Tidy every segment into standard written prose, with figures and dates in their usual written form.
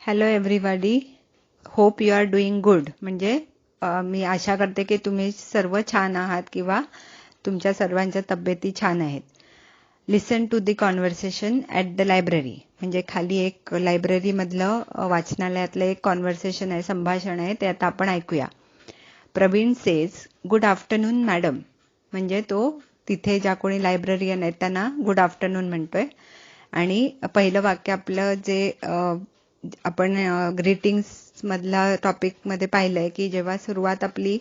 Hello everybody, hope you are doing good. म्हणजे मी आशा करते की तुम्ही सर्व छान आहात किंवा तुमच्या सर्वांच्या तब्येती छान आहेत. Listen to the conversation at the library. म्हणजे खाली एक लायब्ररी मधलं वाचनालयातलं एक कॉन्व्हर्सेशन आहे, संभाषण आहे, ते आता आपण ऐकूया. Praveen says, good afternoon madam. म्हणजे तो तिथे ज्या कोणी लायब्ररियन आहेत त्यांना गुड आफ्टरनून म्हणतोय. आणि पहिलं वाक्य आपलं जे आपण ग्रीटिंग्स मधला टॉपिक मध्ये पाहिलंय की जेव्हा सुरुवात आपली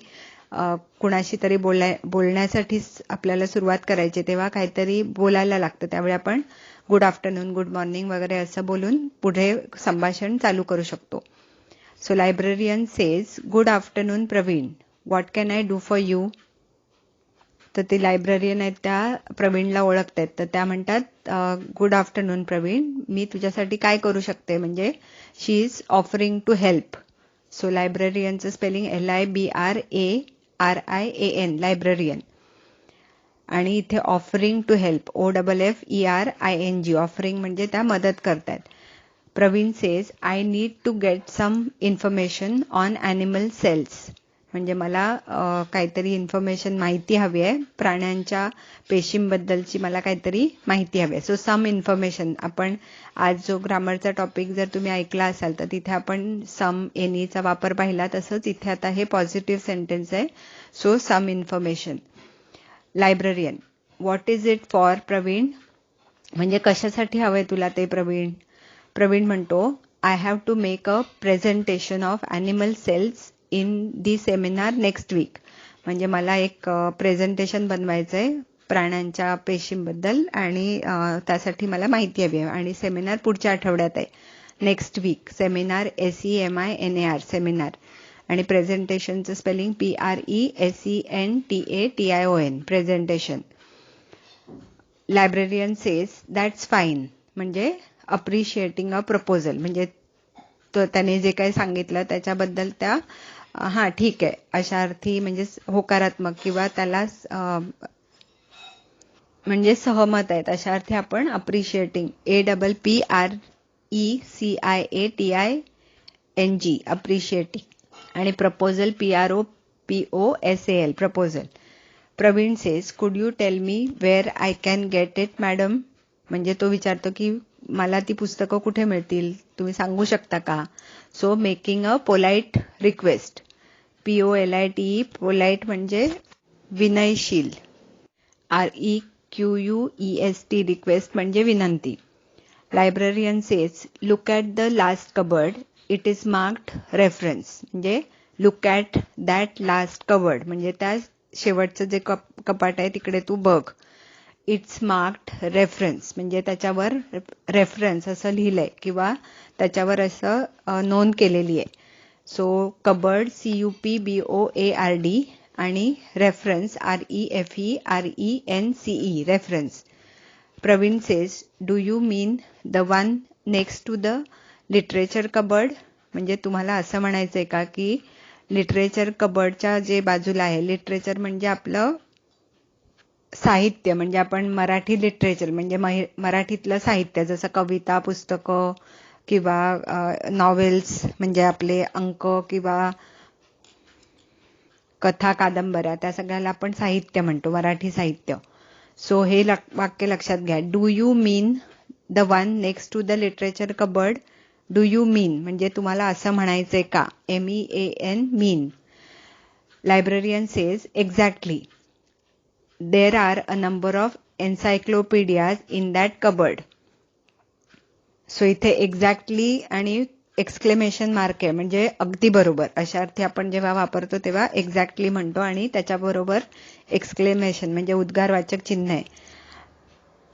कुणाशी तरी बोलण्यासाठी आपल्याला सुरुवात करायची तेव्हा काहीतरी बोलायला लागतं. त्यावेळी आपण गुड आफ्टरनून, गुड मॉर्निंग वगैरे असं बोलून पुढे संभाषण चालू करू शकतो. So librarian says, good afternoon Praveen, what can I do for you. तर ते लायब्ररियन आहेत त्या प्रवीणला ओळखतात, तर त्या म्हणतात गुड आफ्टरनून प्रवीण, मी तुझ्यासाठी काय करू शकते. म्हणजे she is offering to help. So लायब्ररियनचं स्पेलिंग LIBRARIAN, लायब्ररियन. आणि इथे offering to help, OFFERING, offering म्हणजे त्या मदत करतात. Praveen says, I need to get some information on animal cells. म्हणजे मला काहीतरी इन्फॉर्मेशन, माहिती हवी आहे, प्राण्यांच्या पेशींबद्दलची मला काहीतरी माहिती हवी आहे. So some information. आपण आज जो ग्रामरचा टॉपिक जर तुम्ही ऐकला असाल तर तिथे आपण सम, एनीचा वापर पाहिला, तसंच इथे आता हे पॉझिटिव्ह सेंटेन्स आहे. So some information. Librarian, what is it for Praveen. म्हणजे कशासाठी हवंय तुला ते प्रवीण. प्रवीण म्हणतो, I have to make a presentation of animal cells in the seminar next week. म्हणजे मला एक प्रेझेंटेशन बनवायचंय प्राण्यांच्या पेशींबद्दल आणि त्यासाठी मला माहिती हवी आहे. आणि सेमिनार पुढच्या आठवड्यात आहे, next week. Seminar SEMINAR, seminar. आणि प्रेझेंटेशनचं spelling PRESENTATION, presentation. Librarian says, that's fine. म्हणजे अप्रिशिएटिंग अ प्रपोजल. म्हणजे त्याने जे काही सांगितलं त्याच्याबद्दल त्या ठीक आहे अशा अर्थी, म्हणजे होकारात्मक किंवा त्याला म्हणजे सहमत आहेत अशा अर्थी आपण अप्रिशिएटिंग, APPRECIATING, अप्रिशिएटिंग. आणि proposal PROPOSAL, proposal. Praveen says, could you tell me where I can get it madam. म्हणजे तो विचारतो की मला ती पुस्तकं कुठे मिळतील, तुम्ही सांगू शकता का. So making a polite request, POLITE, polite म्हणजे विनयशील, REQUEST, रिक्वेस्ट म्हणजे विनंती. Librarian says, look at the last cupboard, it is marked reference. म्हणजे look at that last cupboard म्हणजे त्या शेवटचं जे कपाट आहे तिकडे तू बघ. इट्स मार्क्ड रेफरन्स म्हणजे त्याच्यावर रेफरन्स असं लिहिलंय किंवा त्याच्यावर असं नोंद केलेली आहे. सो कबर्ड CUPBOARD आणि reference REFERENCE, reference. Praveen says, do you mean the one next to the literature cupboard. म्हणजे तुम्हाला असं म्हणायचंय का की लिटरेचर कबर्डच्या जे बाजूला आहे, लिटरेचर म्हणजे आपलं साहित्य, म्हणजे आपण मराठी लिटरेचर म्हणजे मराठीतलं साहित्य, जसं कविता, पुस्तकं किंवा नॉवेल्स म्हणजे आपले अंक किंवा कथा, कादंबऱ्या, त्या सगळ्याला आपण साहित्य म्हणतो, मराठी साहित्य. सो हे वाक्य लक्षात घ्या. Do you mean the one next to the literature cupboard. Do you mean म्हणजे तुम्हाला असं म्हणायचंय का, MEAN, mean. Librarian says, exactly. There are a number of encyclopaedias in that cupboard. So इथे एक्झॅक्टली आणि एक्सक्लेमेशन मार्क आहे, म्हणजे अगदी बरोबर अशा अर्थी आपण जेव्हा वापरतो तेव्हा एक्झॅक्टली म्हणतो आणि त्याच्याबरोबर एक्सक्लेमेशन म्हणजे उद्गारवाचक चिन्ह आहे.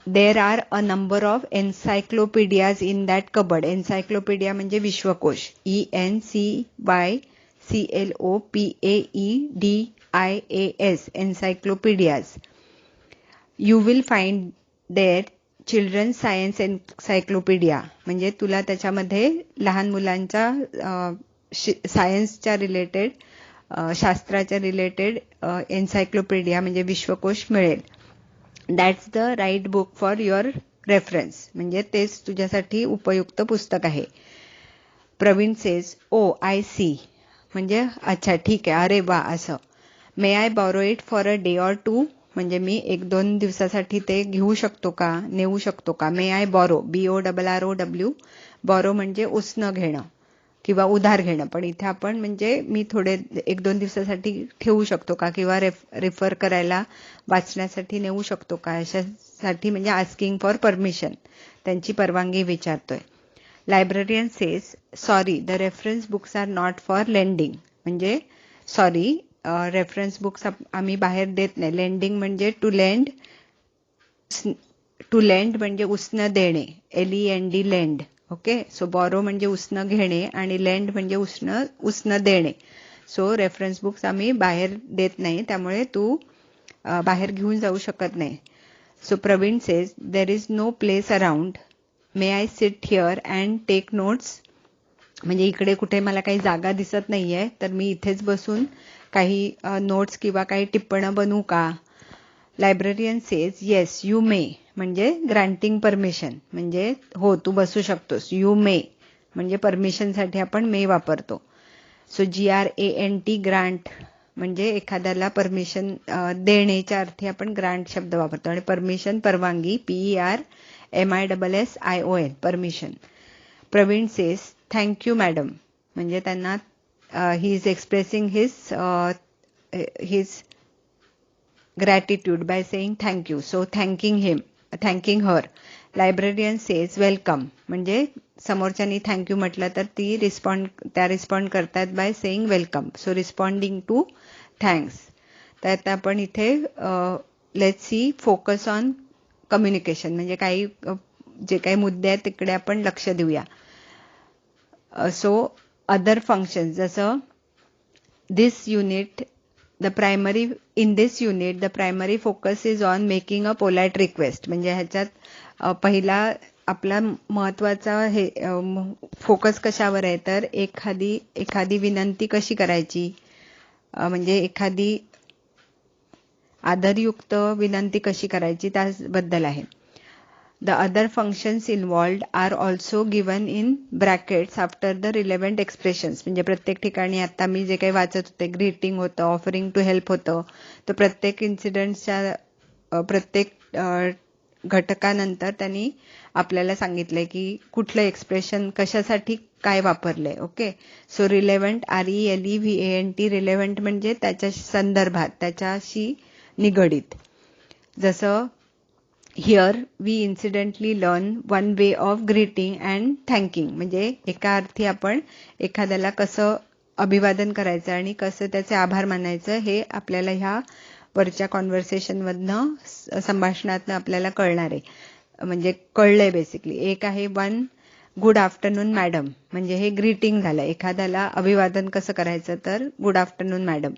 There are a number of encyclopaedias in that cupboard. Encyclopaedia म्हणजे विश्वकोश, ENCYCLOPAEDIAS, encyclopaedias. You will find there children's science encyclopaedia. म्हणजे तुला त्याच्यामध्ये लहान मुलांच्या सायन्सच्या रिलेटेड, शास्त्राच्या रिलेटेड एन्सायक्लोपीडिया म्हणजे विश्वकोश मिळेल. That's the right book for your reference. म्हणजे तेच तुझ्यासाठी उपयुक्त पुस्तक आहे. Praveen says oh I see, म्हणजे अच्छा ठीक आहे, अरे वा असं. May I borrow it for a day or two, म्हणजे मी 1-2 दिवसासाठी ते घेऊ शकतो का, नेऊ शकतो का. मे आय बॉरो, BORROW, बॉरो म्हणजे उसनं घेणं किंवा उधार घेणं, पण इथे आपण म्हणजे मी थोडे 1-2 दिवसासाठी ठेवू शकतो का, किंवा रेफर करायला वाचण्यासाठी नेऊ शकतो का, अशासाठी म्हणजे आस्किंग फॉर परमिशन, त्यांची परवानगी विचारतोय. Librarian says sorry the reference books are not for lending, म्हणजे सॉरी रेफरन्स बुक्स आम्ही बाहेर देत नाही. लेंडिंग म्हणजे टू लेंड, म्हणजे उसनं देणे, LEND lend. Okay, so borrow म्हणजे उसनं घेणे आणि लेंड म्हणजे उसनं देणे. सो रेफरन्स बुक्स आम्ही बाहेर देत नाही, त्यामुळे तू बाहेर घेऊन जाऊ शकत नाही. So Praveen says there is no place around, may I sit here and take notes, म्हणजे इकडे कुठे मला काही जागा दिसत नाहीये, तर मी इथेच बसून काही नोट्स किंवा काही टिप्पणं बनवू का. Librarian says yes you may, म्हणजे ग्रांटिंग परमिशन, म्हणजे हो तू बसू शकतोस. यू मे म्हणजे परमिशनसाठी आपण मे वापरतो. सो GRANT ग्रांट, म्हणजे एखाद्याला परमिशन देण्याच्या अर्थी आपण ग्रांट शब्द वापरतो, आणि परमिशन परवानगी PERMISSION permission. Praveen says thank you madam, म्हणजे त्यांना he is expressing his gratitude by saying thank you, so thanking her. Librarian says welcome, म्हणजे समोरच्यानी थँक्यू म्हटलं तर त्या रिस्पॉन्ड करतात by saying welcome, so responding to thanks. तर आता आपण इथे let's see focus on communication, म्हणजे काही जे काही मुद्दे आहेत तिकडे आपण लक्ष देऊया. सो अदर फंक्शन, जसं in this unit the primary focus is on making a polite request, म्हणजे ह्याच्यात पहिला आपला महत्वाचा हे फोकस कशावर आहे, तर एखादी विनंती कशी करायची, म्हणजे एखादी आदरयुक्त विनंती कशी करायची त्याबद्दल आहे. The other functions involved are also given in brackets after the relevant expressions, म्हणजे प्रत्येक ठिकाणी आता मी जे काही वाचत होते, ग्रीटिंग होतं, ऑफरिंग टू हेल्प होतं, तर प्रत्येक इन्सिडेंटच्या प्रत्येक घटकानंतर त्यांनी आपल्याला सांगितलंय की कुठलं एक्सप्रेशन कशासाठी काय वापरलंय. Okay, so relevant RELEVANT, relevant म्हणजे त्याच्या संदर्भात, त्याच्याशी निगडीत. जसं here we incidentally learn one way of greeting and thanking, म्हणजे एका अर्थी आपण एखाद्याला कसं अभिवादन करायचं आणि कसं त्याचे आभार मानायचं हे आपल्याला ह्या वरच्या कॉन्व्हर्सेशनमधनं, संभाषणातनं आपल्याला कळणार आहे, म्हणजे कळलंय बेसिकली. एक आहे वन गुड आफ्टरनून मॅडम, म्हणजे हे ग्रीटिंग झालं, एखाद्याला अभिवादन कसं करायचं तर good afternoon madam.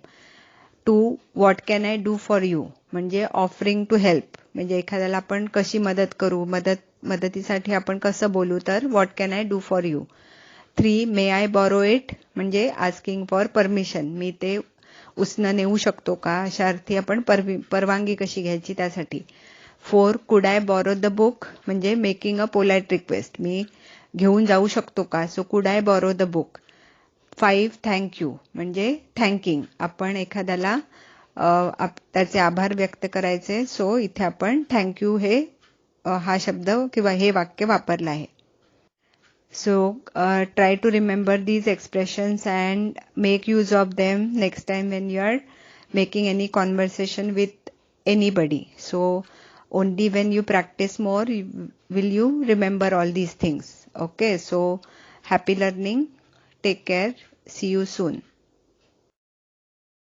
2 what can I do for you, म्हणजे ऑफरिंग टू हेल्प, म्हणजे एखाद्याला आपण कशी मदत करू, मदतीसाठी आपण कसं बोलू, तर what can I do for you. 3 may I borrow it, म्हणजे आस्किंग फॉर परमिशन, मी ते उसनं नेऊ शकतो का, अशा अर्थी आपण परवानगी कशी घ्यायची त्यासाठी. 4 could I borrow the book, म्हणजे मेकिंग अ पोलाइट रिक्वेस्ट, मी घेऊन जाऊ शकतो का, so could I borrow the book. 5 thank you, म्हणजे थँकिंग, आपण एखाद्याला त्याचे आभार व्यक्त करायचे, सो इथे आपण थँक्यू हे हा शब्द किंवा हे वाक्य वापरलं आहे. So try to remember these expressions and make use of them next time when you are making any conversation with anybody. So only when you practice more will you remember all these things. Okay, so happy learning, take care, see you soon.